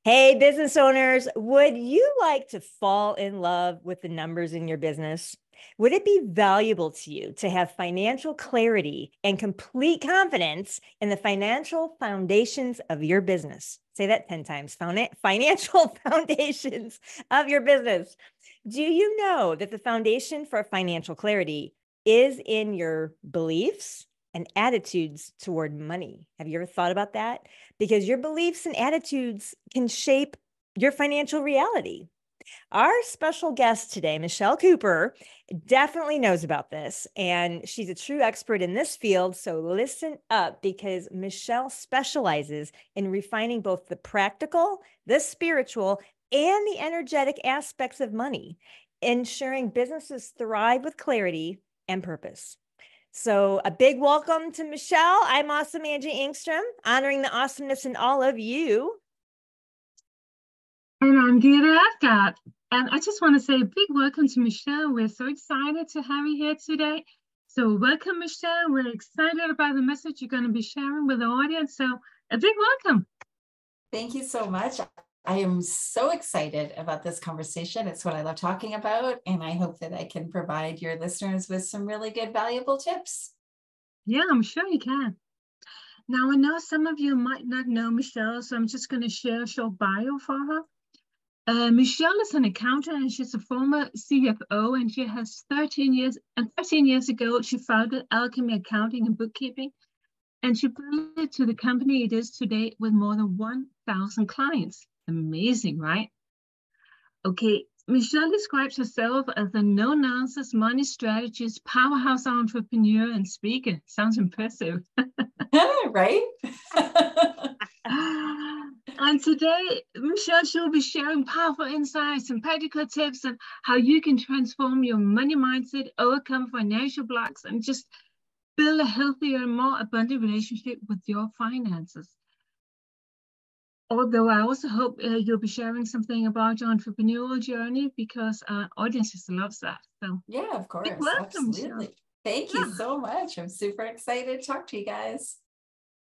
Hey, business owners, would you like to fall in love with the numbers in your business? Would it be valuable to you to have financial clarity and complete confidence in the financial foundations of your business? Say that 10 times. Financial foundations of your business. Do you know that the foundation for financial clarity is in your beliefs and attitudes toward money? Have you ever thought about that? Because your beliefs and attitudes can shape your financial reality. Our special guest today, Michelle Cooper, definitely knows about this, and she's a true expert in this field. So listen up, because Michelle specializes in refining both the practical, the spiritual, and the energetic aspects of money, ensuring businesses thrive with clarity and purpose. So a big welcome to Michelle. I'm awesome Angie Engstrom, honoring the awesomeness in all of you. And I'm Deirdre Ascott. And I just want to say a big welcome to Michelle. We're so excited to have you here today. So welcome, Michelle. We're excited about the message you're going to be sharing with the audience. So a big welcome. Thank you so much. I am so excited about this conversation. It's what I love talking about, and I hope that I can provide your listeners with some really good, valuable tips. Yeah, I'm sure you can. Now, I know some of you might not know Michelle, so I'm just going to share a short bio for her. Michelle is an accountant, and she's a former CFO, and she has 13 years. And 13 years ago, she founded Alchemy Accounting and Bookkeeping, and she built it to the company it is today with more than 1,000 clients. Amazing, right? Okay, Michelle describes herself as a no-nonsense money strategist, powerhouse entrepreneur, and speaker. Sounds impressive. Right? And today, Michelle, she'll be sharing powerful insights and practical tips on how you can transform your money mindset, overcome financial blocks, and just build a healthier and more abundant relationship with your finances. Although I also hope you'll be sharing something about your entrepreneurial journey, because our audience just loves that. So yeah, of course. Welcome, Absolutely. Michelle. Thank you so much. I'm super excited to talk to you guys.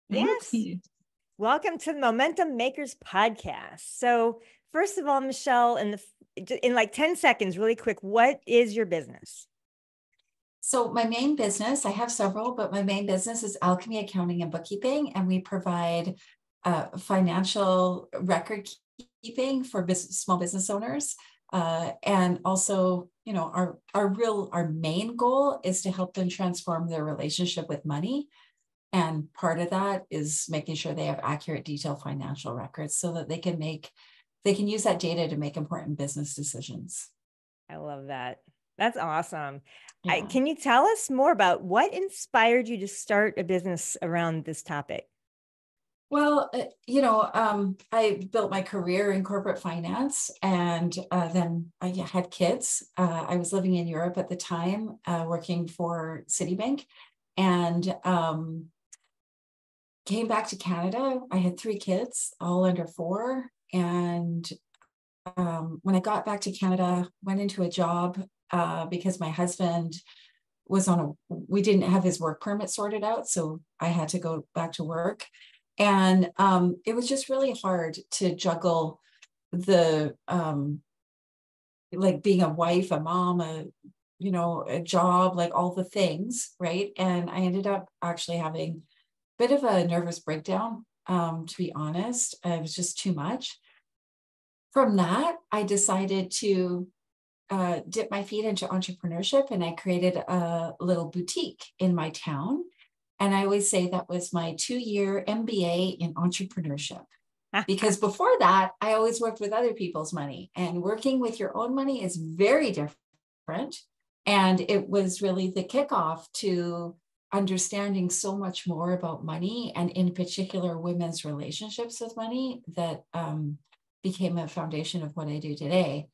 Yes. Welcome to the Momentum Makers podcast. So first of all, Michelle, in like 10 seconds, really quick, what is your business? So my main business, I have several, but my main business is Alchemy Accounting and Bookkeeping, and we provide financial record keeping for small business owners. And also, you know, our main goal is to help them transform their relationship with money. And part of that is making sure they have accurate, detailed financial records so that they can use that data to make important business decisions. I love that. That's awesome. Yeah. Can you tell us more about what inspired you to start a business around this topic? Well, I built my career in corporate finance, and then I had kids. I was living in Europe at the time, working for Citibank, and came back to Canada. I had 3 kids, all under 4. And when I got back to Canada, went into a job because my husband was we didn't have his work permit sorted out. So I had to go back to work. And it was just really hard to juggle the, like being a wife, a mom, a job, like all the things, right? And I ended up actually having a bit of a nervous breakdown, to be honest. It was just too much. From that, I decided to dip my feet into entrepreneurship, and I created a little boutique in my town. And I always say that was my 2-year MBA in entrepreneurship, because before that, I always worked with other people's money, and working with your own money is very different. And it was really the kickoff to understanding so much more about money, and in particular, women's relationships with money, that became a foundation of what I do today.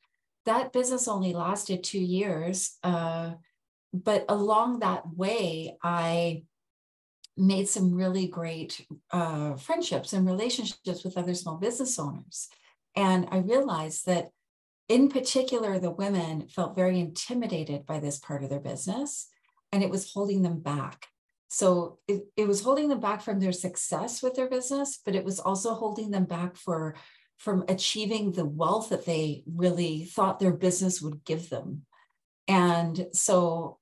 That business only lasted 2 years, but along that way, I made some really great friendships and relationships with other small business owners. And I realized that in particular, the women felt very intimidated by this part of their business, and it was holding them back. So it was holding them back from their success with their business, but it was also holding them back from achieving the wealth that they really thought their business would give them. And so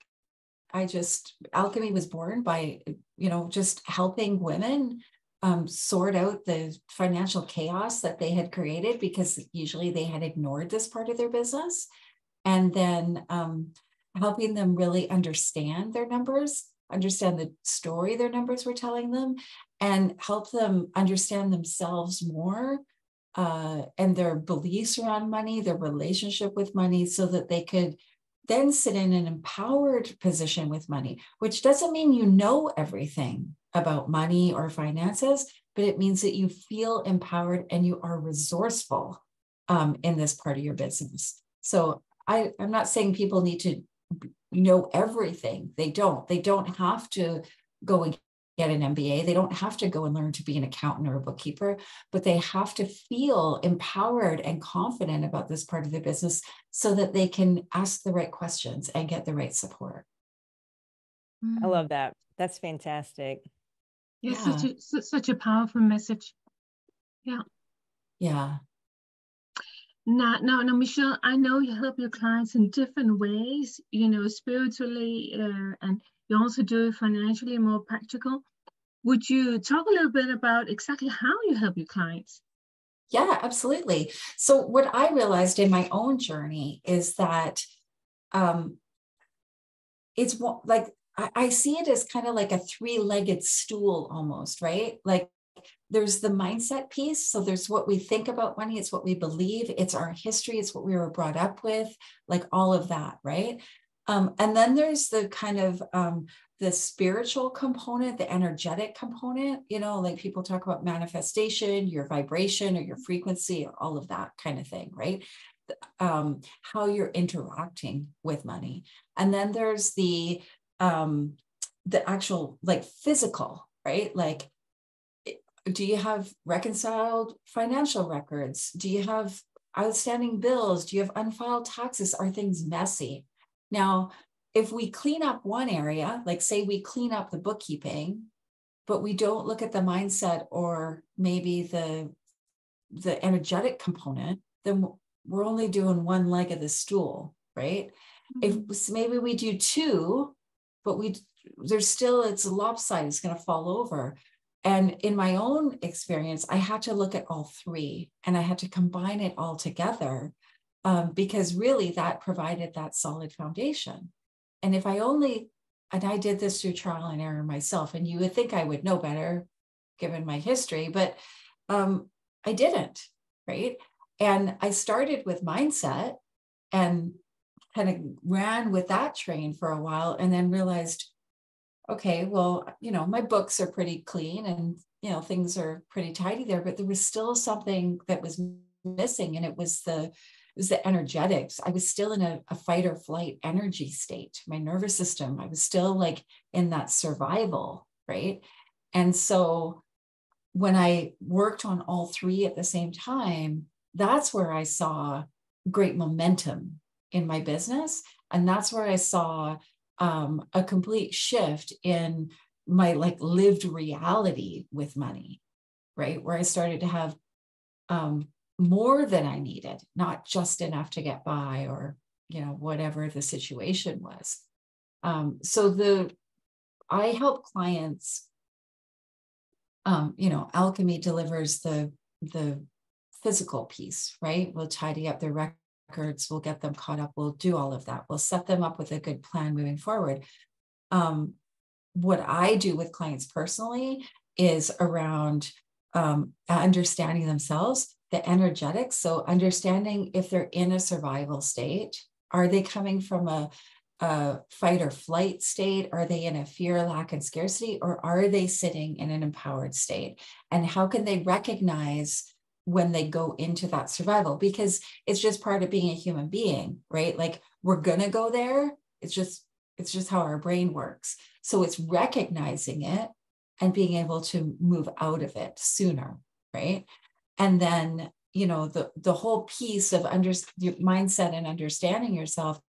Alchemy was born by, just helping women sort out the financial chaos that they had created, because usually they had ignored this part of their business. And then helping them really understand their numbers, understand the story their numbers were telling them, and help them understand themselves more and their beliefs around money, their relationship with money, so that they could then sit in an empowered position with money, which doesn't mean you know everything about money or finances, but it means that you feel empowered and you are resourceful in this part of your business. So I'm not saying people need to know everything. They don't have to go and get an MBA. They don't have to go and learn to be an accountant or a bookkeeper, but they have to feel empowered and confident about this part of their business so that they can ask the right questions and get the right support. I love that. That's fantastic. Yeah. Such a powerful message. Yeah. Yeah. Now, Michelle, I know you help your clients in different ways, spiritually, and you also do it financially, more practical. Would you talk a little bit about exactly how you help your clients? Yeah, absolutely. So what I realized in my own journey is that it's like, I see it as kind of like a three-legged stool almost, right? Like there's the mindset piece. So there's what we think about money. It's what we believe. It's our history. It's what we were brought up with, like all of that, right? And then there's the kind of the spiritual component, the energetic component, like people talk about manifestation, your vibration or your frequency, or all of that kind of thing, right? How you're interacting with money. And then there's the actual like physical, right? Like, do you have reconciled financial records? Do you have outstanding bills? Do you have unfiled taxes? Are things messy? Now, if we clean up one area, like say we clean up the bookkeeping, but we don't look at the mindset or maybe the energetic component, then we're only doing one leg of the stool, right? Mm-hmm. If maybe we do two, but it's lopsided, it's going to fall over. And in my own experience, I had to look at all three and I had to combine it all together because really that provided that solid foundation. And I did this through trial and error myself, and you would think I would know better given my history, but I didn't, right? And I started with mindset and kind of ran with that train for a while and then realized, okay, well, my books are pretty clean and, things are pretty tidy there, but there was still something that was missing. And it was the energetics. I was still in a fight or flight energy state. My nervous system, I was still like in that survival, right? And so when I worked on all three at the same time, that's where I saw great momentum in my business. And that's where I saw a complete shift in my like lived reality with money, right? Where I started to have more than I needed, not just enough to get by or, whatever the situation was. So I help clients, Alchemy delivers the physical piece, right? We'll tidy up their records, we'll get them caught up, we'll do all of that. We'll set them up with a good plan moving forward. What I do with clients personally is around understanding themselves, the energetics. So understanding if they're in a survival state, are they coming from a fight or flight state? Are they in a fear, lack, and scarcity? Or are they sitting in an empowered state? And how can they recognize when they go into that survival? Because it's just part of being a human being, right? Like we're going to go there. It's just how our brain works. So it's recognizing it and being able to move out of it sooner, right? And then, the whole piece of your mindset and understanding yourself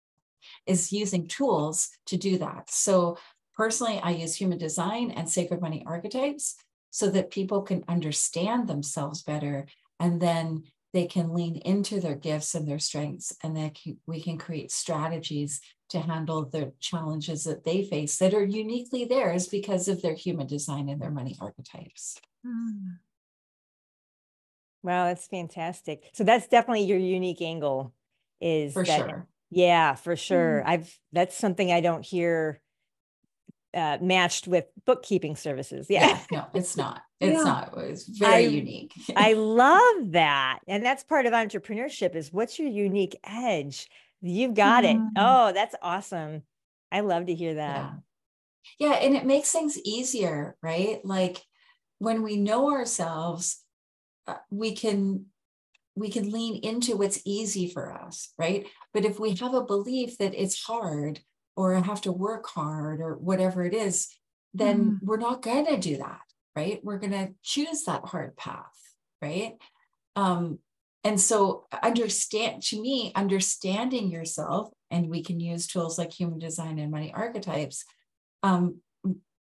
is using tools to do that. So personally, I use human design and sacred money archetypes so that people can understand themselves better and then they can lean into their gifts and their strengths, and we can create strategies to handle the challenges that they face that are uniquely theirs because of their human design and their money archetypes. Wow, that's fantastic. So that's definitely your unique angle, is For that, sure. yeah, for sure. That's something I don't hear matched with bookkeeping services. Yeah, no, it's not. It's not. It's very unique. I love that. And that's part of entrepreneurship, is what's your unique edge? You've got it. Oh, that's awesome. I love to hear that. Yeah, and it makes things easier, right? Like when we know ourselves, we can lean into what's easy for us, right? But if we have a belief that it's hard, or I have to work hard, or whatever it is, then we're not going to do that, right? We're going to choose that hard path, right? And so understanding yourself, and we can use tools like human design and money archetypes,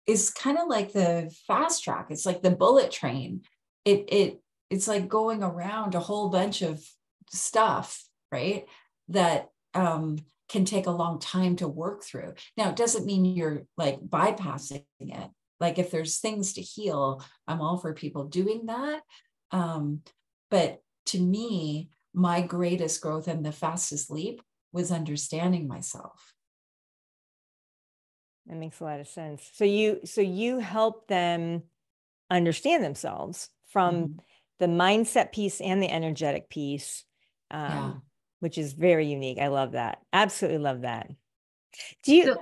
is kind of like the fast track. It's like the bullet train. It's like going around a whole bunch of stuff, right? That can take a long time to work through. Now, it doesn't mean you're like bypassing it. Like if there's things to heal, I'm all for people doing that. But to me, my greatest growth and the fastest leap was understanding myself. That makes a lot of sense. So you help them understand themselves from the mindset piece and the energetic piece, which is very unique. I love that. Absolutely love that. Go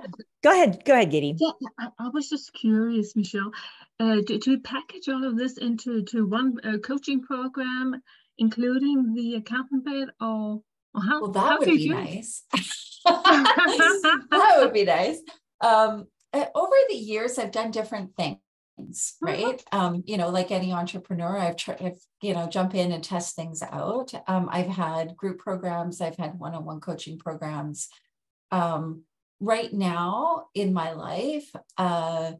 ahead, Giddy. Yeah, I was just curious, Michelle. Do you package all of this into one coaching program, including the accountant bit, or how? Well, that how would do you be do nice. That would be nice. Over the years, I've done different things, right? Like any entrepreneur, I've jump in and test things out. I've had group programs, I've had one-on-one coaching programs. Right now in my life, I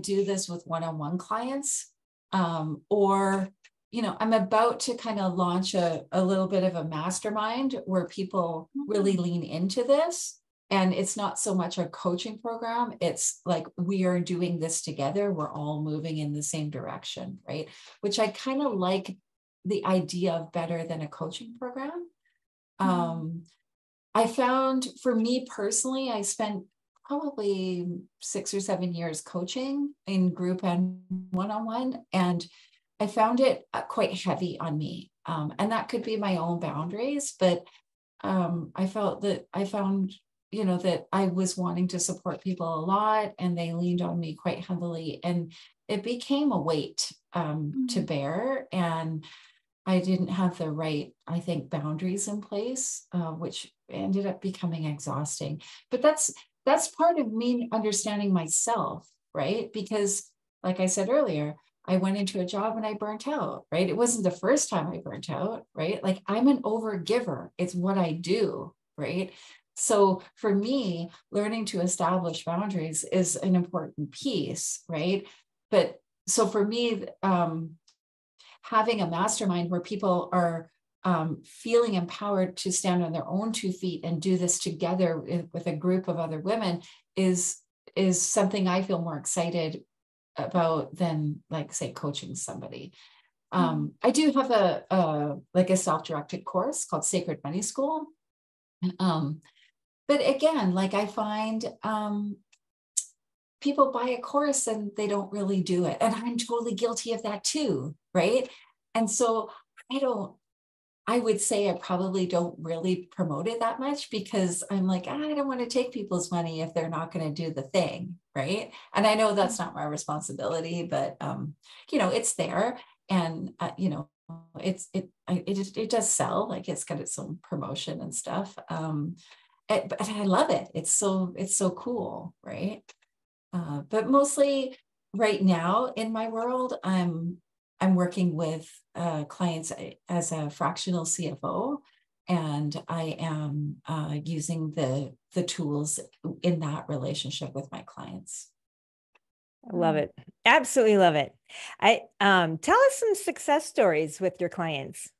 do this with one-on-one clients, or I'm about to kind of launch a little bit of a mastermind where people really lean into this. And it's not so much a coaching program. It's like, we are doing this together. We're all moving in the same direction, right? Which I kind of like the idea of better than a coaching program. I found, for me personally, I spent probably 6 or 7 years coaching in group and one-on-one, and I found it quite heavy on me. And that could be my own boundaries, but I found that I was wanting to support people a lot, and they leaned on me quite heavily, and it became a weight to bear. And I didn't have the right, I think, boundaries in place, which ended up becoming exhausting. But that's part of me understanding myself, right? Because like I said earlier, I went into a job and I burnt out, right? It wasn't the first time I burnt out, right? Like, I'm an overgiver. It's what I do, right? So for me, learning to establish boundaries is an important piece, right? But so for me, having a mastermind where people are feeling empowered to stand on their own 2 feet and do this together with a group of other women is something I feel more excited about than, like, say, coaching somebody. I do have a self-directed course called Sacred Money School. But again, like, I find people buy a course and they don't really do it. And I'm totally guilty of that too, right? And so I would say I probably don't really promote it that much, because I'm like, I don't want to take people's money if they're not going to do the thing, right? And I know that's not my responsibility, but it's there, and it does sell, like, it's got its own promotion and stuff. But I love it. It's so cool, right? But mostly right now in my world, I'm working with clients as a fractional CFO, and I am using the tools in that relationship with my clients. I love it. Absolutely love it. Tell us some success stories with your clients.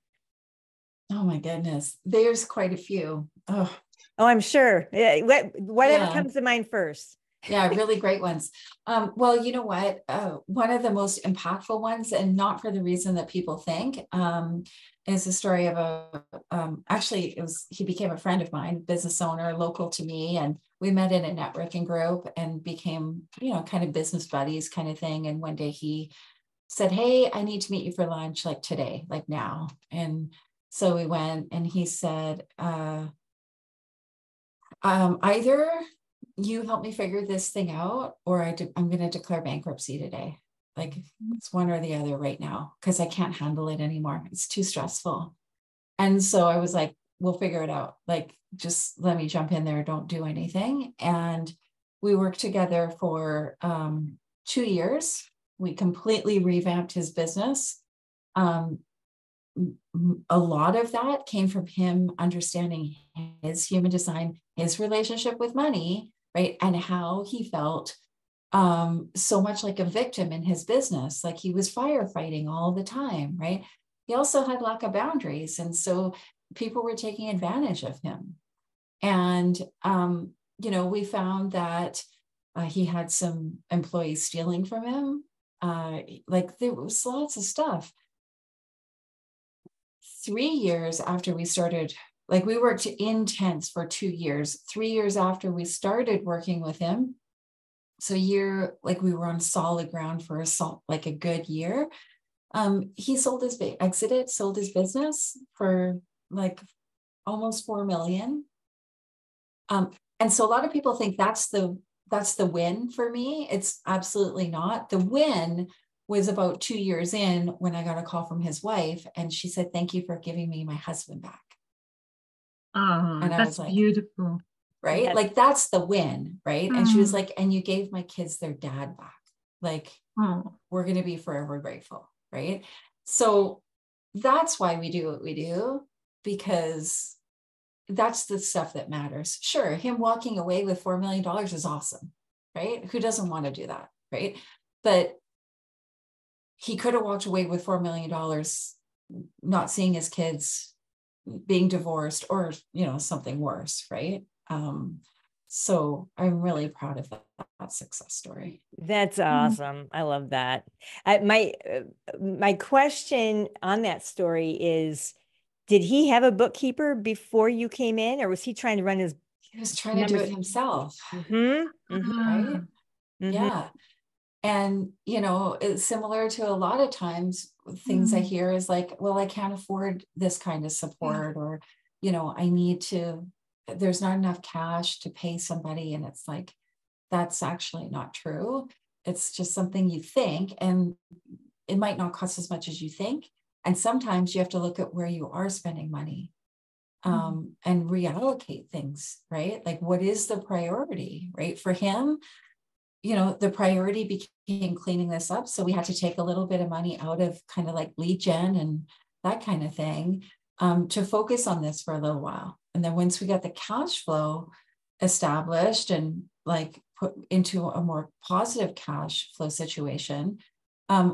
Oh my goodness. There's quite a few. Oh, I'm sure. Whatever yeah. comes to mind first. Yeah, really great ones. Well, you know what? One of the most impactful ones, and not for the reason that people think, is the story of actually, he became a friend of mine, business owner, local to me, and we met in a networking group and became, kind of business buddies kind of thing. And one day he said, "Hey, I need to meet you for lunch, like today, like now." And so we went, and he said, either you help me figure this thing out, or I'm going to declare bankruptcy today. Like, it's one or the other right now, because I can't handle it anymore. It's too stressful. And so I was like, we'll figure it out. Like, just let me jump in there. Don't do anything. And we worked together for 2 years. We completely revamped his business. A lot of that came from him understanding his human design, his relationship with money, right? And how he felt so much like a victim in his business, like he was firefighting all the time, right? He also had lack of boundaries. And so people were taking advantage of him. And, we found that he had some employees stealing from him. Like, there was lots of stuff. 3 years after we started, like, we worked intense for 2 years. 3 years after we started working with him, so we were on solid ground for a good year. He sold his business for like almost 4 million. And so a lot of people think that's the win for me. It's absolutely not. The win was about 2 years in, when I got a call from his wife, and she said, "Thank you for giving me my husband back." Oh, And I that's was like, beautiful. right? Yes. Like, that's the win, right? And she was like, "And you gave my kids their dad back. Like, we're going to be forever grateful," right? So that's why we do what we do, because that's the stuff that matters. Sure, him walking away with $4 million is awesome, right? Who doesn't want to do that, right? But he could have walked away with $4 million, not seeing his kids, being divorced, or, something worse, right? So I'm really proud of that success story. That's awesome. I love that. My question on that story is, did he have a bookkeeper before you came in, or was he trying to run his? He was trying to do it himself. Right? Yeah. And, it's similar to a lot of times things I hear is like, well, I can't afford this kind of support, or, there's not enough cash to pay somebody. And it's like, that's actually not true. It's just something you think, and it might not cost as much as you think. And sometimes you have to look at where you are spending money, and reallocate things, right? Like, what is the priority, right? For him, the priority became cleaning this up. So we had to take a little bit of money out of kind of like lead gen and that kind of thing, to focus on this for a little while. And then once we got the cash flow established and like put into a more positive cash flow situation,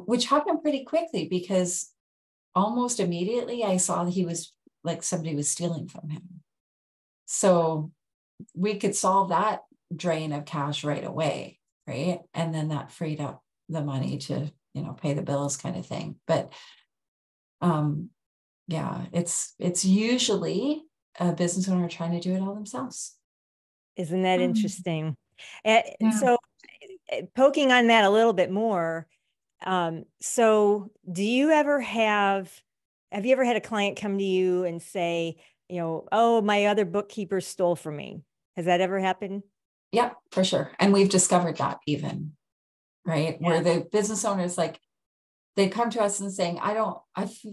which happened pretty quickly, because almost immediately I saw that he was like, somebody was stealing from him. So we could solve that drain of cash right away. Right. And then that freed up the money to, pay the bills kind of thing. But yeah, it's usually a business owner trying to do it all themselves. Isn't that interesting? So poking on that a little bit more. So have you ever had a client come to you and say, "Oh, my other bookkeeper stole from me"? Has that ever happened? Yeah, for sure. And we've discovered that even, right? Yeah. Where the business owners, like, they come to us and saying,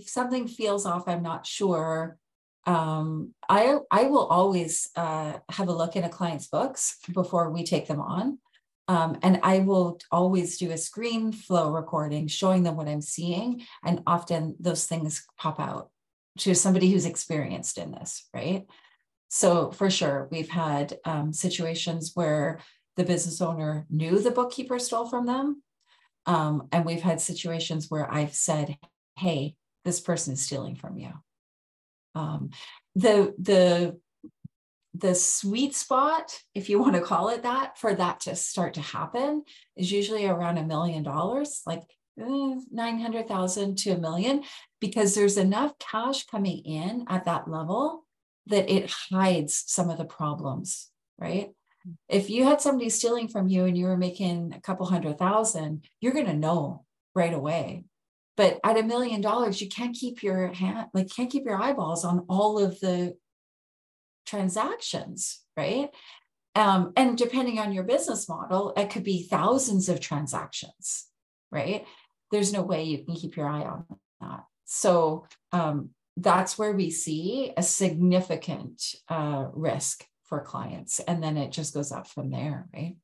something feels off. I'm not sure. I will always have a look in a client's books before we take them on. And I will always do a screen flow recording showing them what I'm seeing. And often those things pop out to somebody who's experienced in this, right? So for sure, we've had situations where the business owner knew the bookkeeper stole from them, And we've had situations where I've said, hey, this person is stealing from you. The sweet spot, if you want to call it that, for that to start to happen is usually around $1 million, like 900,000 to $1 million, because there's enough cash coming in at that level that it hides some of the problems, right? If you had somebody stealing from you and you were making a couple $100,000, you're going to know right away. But at $1 million, you can't keep your can't keep your eyeballs on all of the transactions, right? And depending on your business model, it could be thousands of transactions, right? There's no way you can keep your eye on that. So that's where we see a significant risk for clients. And then it just goes up from there, right?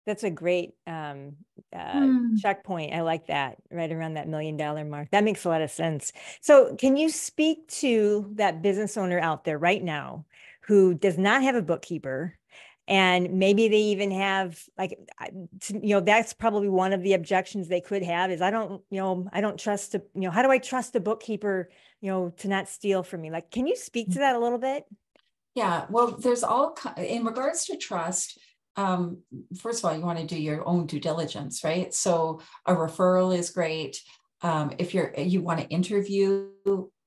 That's a great checkpoint. I like that, right around that $1 million mark. That makes a lot of sense. So can you speak to that business owner out there right now who does not have a bookkeeper, and maybe they even have, like, that's probably one of the objections they could have is, I don't trust, how do I trust a bookkeeper, to not steal from me? Like, can you speak to that a little bit? Yeah, well, there's in regards to trust, first of all, you want to do your own due diligence, right? So a referral is great. If you want to interview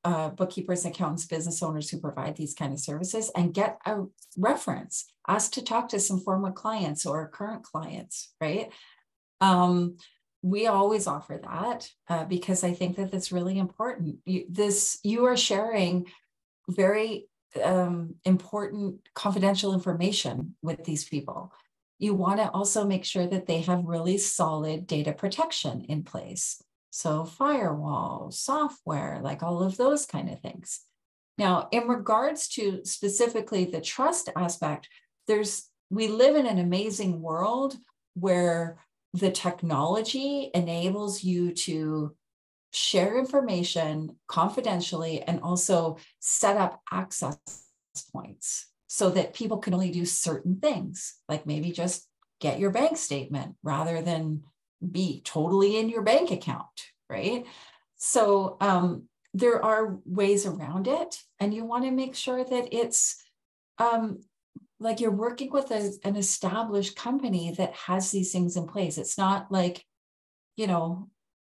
bookkeepers, accountants, business owners who provide these kind of services, and get a reference, ask to talk to some former clients or current clients, right? We always offer that because I think that that's really important. You are sharing very important confidential information with these people. You want to also make sure that they have really solid data protection in place. So firewall, software, like all of those kind of things. Now, in regards to specifically the trust aspect, we live in an amazing world where the technology enables you to share information confidentially and also set up access points so that people can only do certain things, like maybe just get your bank statement rather than be totally in your bank account, right? So there are ways around it, and you want to make sure that it's like you're working with an established company that has these things in place. It's not like,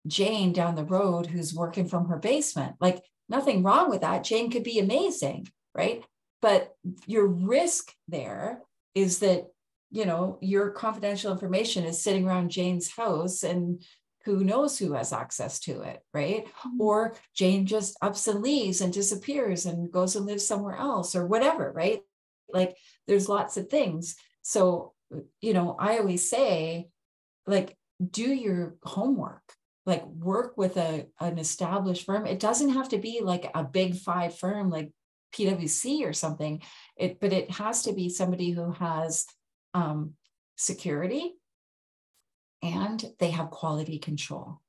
Jane down the road who's working from her basement. Like, nothing wrong with that. Jane could be amazing, right? But your risk there is that, your confidential information is sitting around Jane's house and who knows who has access to it, right? Or Jane just ups and leaves and disappears and goes and lives somewhere else or whatever, right? Like, there's lots of things. So, I always say, like, do your homework. Like, work with an established firm. It doesn't have to be like a big 5 firm like PwC or something. But it has to be somebody who has security and they have quality control.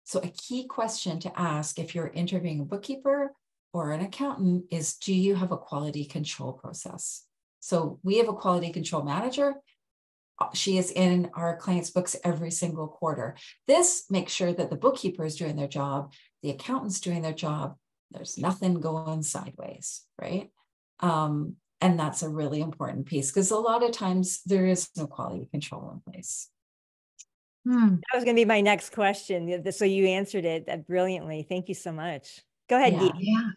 So a key question to ask if you're interviewing a bookkeeper or an accountant is, do you have a quality control process? So we have a quality control manager. She is in our clients' books every single quarter. This makes sure that the bookkeeper is doing their job, the accountant's doing their job. There's nothing going sideways, right? And that's a really important piece because a lot of times there is no quality control in place. That was going to be my next question. So you answered it brilliantly. Thank you so much. Go ahead, Dee. Yeah.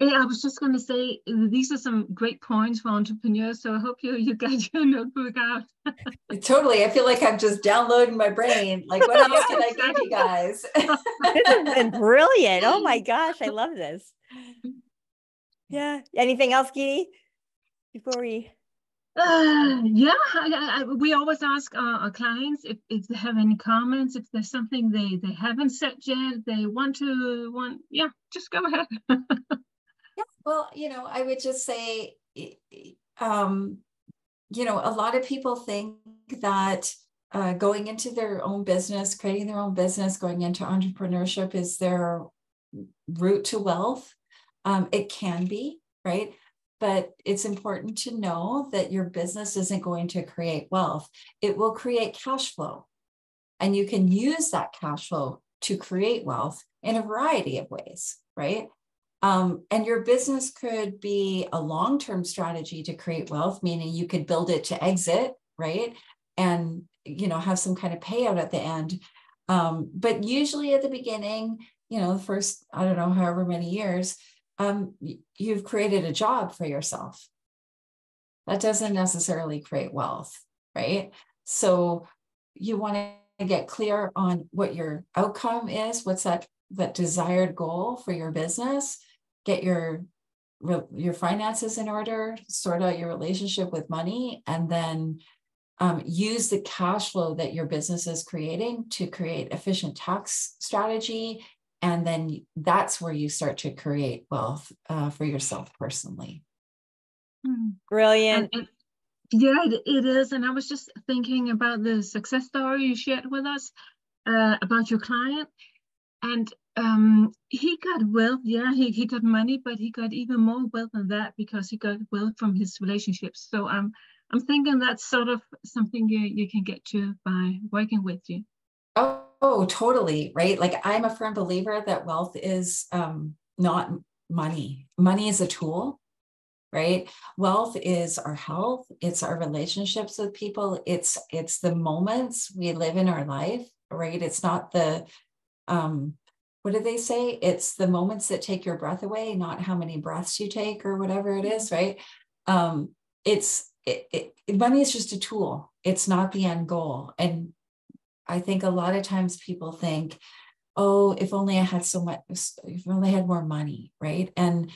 I was just going to say, these are some great points for entrepreneurs. So I hope you get your notebook out. Totally. I feel like I'm just downloading my brain. Like, what else can I give you guys? This has been brilliant. Oh my gosh, I love this. Yeah. Anything else, Giddy? Before we... we always ask our clients if they have any comments, if there's something they haven't said yet, they just go ahead. Yeah, well, I would just say, a lot of people think that going into their own business, creating their own business, going into entrepreneurship is their route to wealth. It can be, right? But it's important to know that your business isn't going to create wealth. It will create cash flow. and you can use that cash flow to create wealth in a variety of ways, right? And your business could be a long-term strategy to create wealth, meaning you could build it to exit, right? And, have some kind of payout at the end. But usually at the beginning, the first, I don't know, however many years, you've created a job for yourself. That doesn't necessarily create wealth, right? So you want to get clear on what your outcome is. What's that desired goal for your business? Get your finances in order, sort out your relationship with money, and then use the cash flow that your business is creating to create efficient tax strategy. And then that's where you start to create wealth for yourself personally. Brilliant. Yeah, it is. And I was just thinking about the success story you shared with us about your client. And he got wealth. Yeah, he got money, but he got even more wealth than that because he got wealth from his relationships. So I'm thinking that's sort of something you can get to by working with you. Oh, totally. Right. Like, I'm a firm believer that wealth is not money. Money is a tool, right? Wealth is our health. It's our relationships with people. It's the moments we live in our life, right? It's not the, what do they say? It's the moments that take your breath away, not how many breaths you take or whatever it is, right? Money is just a tool. It's not the end goal. And I think a lot of times people think, oh, if only I had so much, if only I had more money, right? And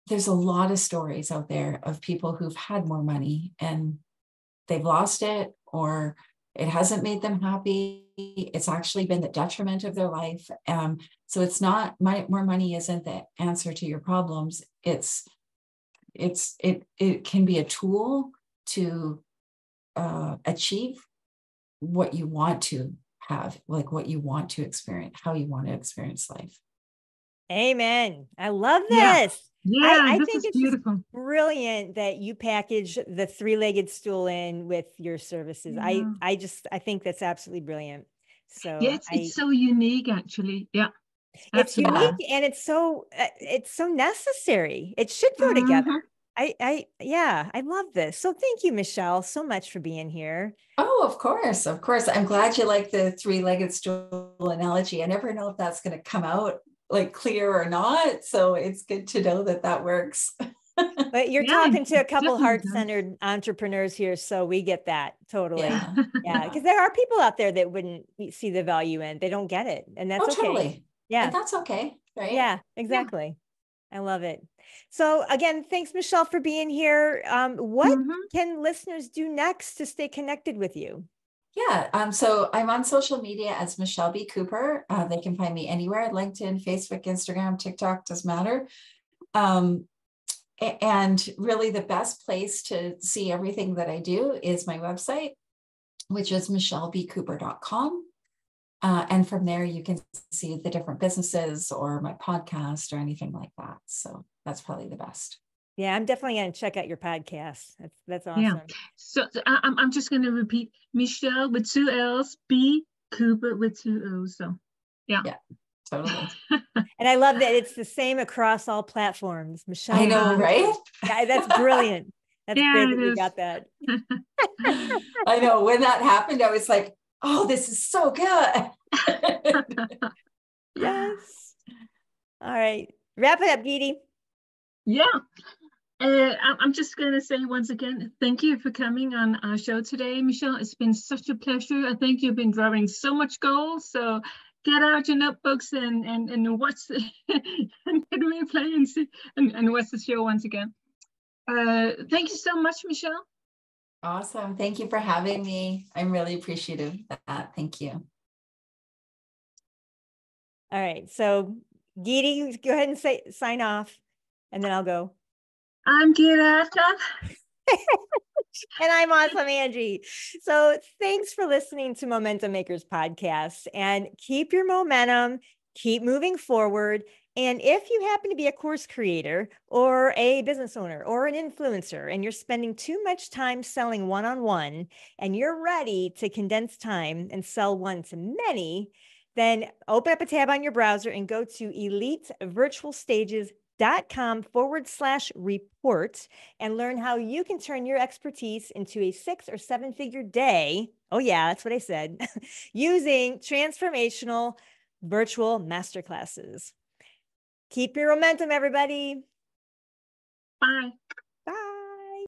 there's a lot of stories out there of people who've had more money and they've lost it, or it hasn't made them happy. It's actually been the detriment of their life. So it's not, more money isn't the answer to your problems. It can be a tool to achieve what you want to have, like what you want to experience, how you want to experience life. Amen. I love this. Yeah, I this think is it's beautiful. just brilliant that you package the three-legged stool in with your services. Yeah. I think that's absolutely brilliant. So Yeah, it's so unique, actually. Yeah, it's absolutely. unique and it's so necessary. It should go together. I love this. So thank you, Michelle, so much for being here. Oh, of course. Of course. I'm glad you like the three-legged stool analogy. I never know if that's going to come out like clear or not. So it's good to know that works. But you're talking to a couple heart-centered entrepreneurs here, so we get that totally. Yeah, because there are people out there that wouldn't see the value in. They don't get it, and that's okay. Totally. Yeah, and that's okay, right? Yeah, exactly. Yeah. I love it. So again, thanks, Michelle, for being here. What can listeners do next to stay connected with you? Yeah, so I'm on social media as Michelle B. Cooper. They can find me anywhere: LinkedIn, Facebook, Instagram, TikTok, doesn't matter. And really the best place to see everything that I do is my website, which is michellebcooper.com. And from there, you can see the different businesses or my podcast or anything like that. So that's probably the best. Yeah, I'm definitely going to check out your podcast. That's awesome. Yeah. So I'm just going to repeat: Michelle with 2 L's, B Cooper with 2 O's. So yeah. Yeah, totally. And I love that it's the same across all platforms. Michelle, I know, right? Yeah, that's brilliant. That's great that you got that. I know. When that happened, I was like, oh, this is so good. Yes. All right. Wrap it up, Geety. Yeah. I'm just going to say once again, thank you for coming on our show today, Michelle. It's been such a pleasure. I think you've been drawing so much gold. So get out your notebooks and watch the and replay and see and watch the show once again. Thank you so much, Michelle. Awesome. Thank you for having me. I'm really appreciative of that. Thank you. All right. So Geety, go ahead and sign off, and then I'll go. I'm Geeta. And I'm awesome, Angie. So thanks for listening to Momentum Makers podcast, and keep your momentum, keep moving forward, And if you happen to be a course creator or a business owner or an influencer and you're spending too much time selling one-on-one and you're ready to condense time and sell one to many, then open up a tab on your browser and go to elitevirtualstages.com/report and learn how you can turn your expertise into a 6 or 7 figure day. Oh yeah, that's what I said. Using transformational virtual masterclasses. Keep your momentum, everybody. Bye.